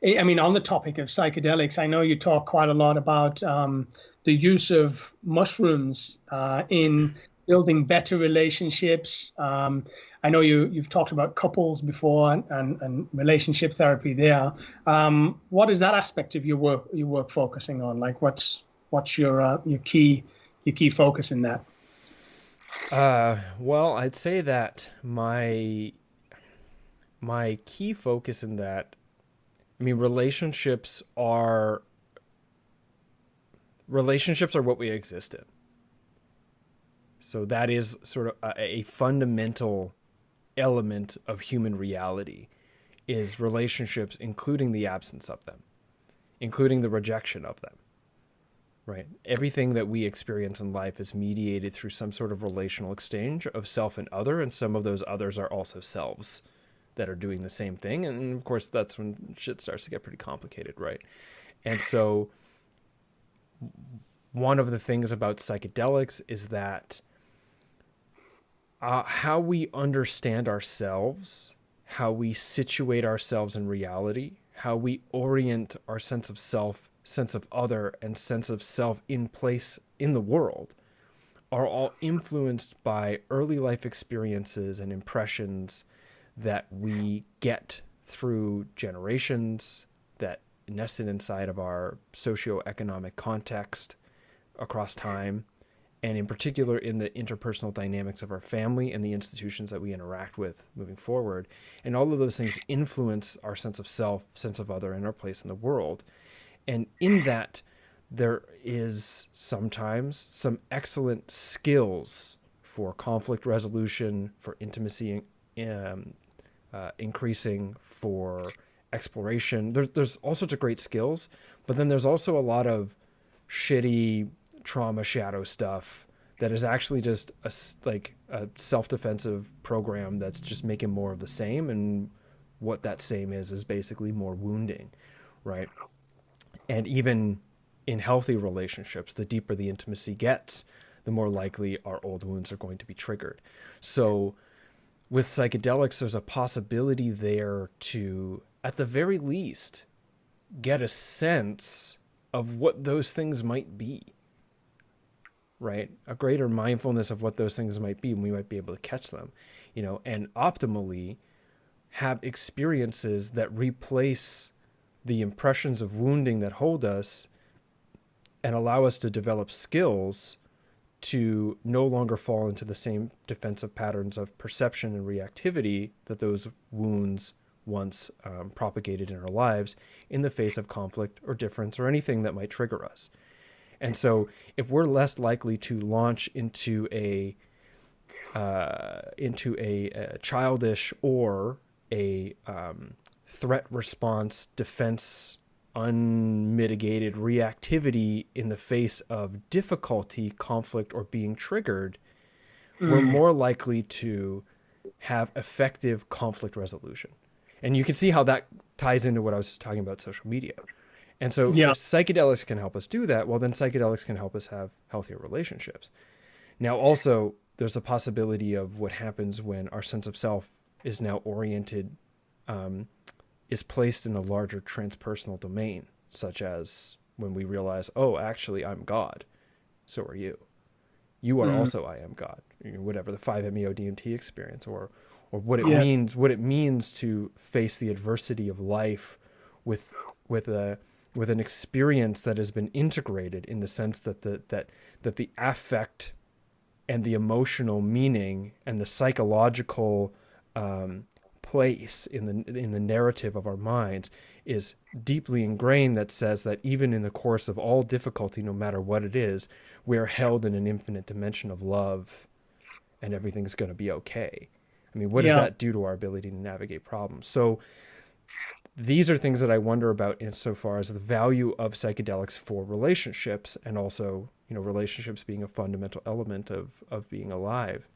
I mean, on the topic of psychedelics, I know you talk quite a lot about the use of mushrooms in building better relationships. I know you've talked about couples before and relationship therapy there. What is that aspect of your work focusing on? Like, what's your key focus in that? Well, I'd say that my key focus in that, I mean, relationships are what we exist in. So that is sort of a fundamental element of human reality is relationships, including the absence of them, including the rejection of them, right? Everything that we experience in life is mediated through some sort of relational exchange of self and other, and some of those others are also selves that are doing the same thing. And of course, that's when shit starts to get pretty complicated, right? And so one of the things about psychedelics is that how we understand ourselves, how we situate ourselves in reality, how we orient our sense of self, sense of other, and sense of self in place in the world are all influenced by early life experiences and impressions that we get through generations that nested inside of our socioeconomic context across time, and in particular in the interpersonal dynamics of our family and the institutions that we interact with moving forward. And all of those things influence our sense of self, sense of other, and our place in the world. And in that, there is sometimes some excellent skills for conflict resolution, for intimacy increasing, for exploration. There's all sorts of great skills, but then there's also a lot of shitty trauma shadow stuff that is actually just like a self-defensive program that's just making more of the same. And what that same is basically more wounding, right? And even in healthy relationships, the deeper the intimacy gets, the more likely our old wounds are going to be triggered. So with psychedelics, there's a possibility there to, at the very least, get a sense of what those things might be, right? A greater mindfulness of what those things might be, and we might be able to catch them, and optimally have experiences that replace the impressions of wounding that hold us and allow us to develop skills to no longer fall into the same defensive patterns of perception and reactivity that those wounds once propagated in our lives in the face of conflict or difference or anything that might trigger us. And so if we're less likely to launch into a childish or a threat response defense unmitigated reactivity in the face of difficulty, conflict, or being triggered, we're more likely to have effective conflict resolution. And you can see how that ties into what I was talking about social media. And so Yeah. if psychedelics can help us do that, well, then psychedelics can help us have healthier relationships. Now, also, there's a possibility of what happens when our sense of self is now oriented, is placed in a larger transpersonal domain, such as when we realize, oh, actually, I'm God. So are you. You are Mm, also I am God. Whatever the 5-MeO DMT experience, or yeah. what it means to face the adversity of life with with a with an experience that has been integrated in the sense that the affect and the emotional meaning and the psychological place in the narrative of our minds is deeply ingrained, that says that even in the course of all difficulty, no matter what it is, we are held in an infinite dimension of love and everything's going to be okay. I mean, what does Yeah. that do to our ability to navigate problems? So these are things that I wonder about insofar as the value of psychedelics for relationships, and also, relationships being a fundamental element of being alive.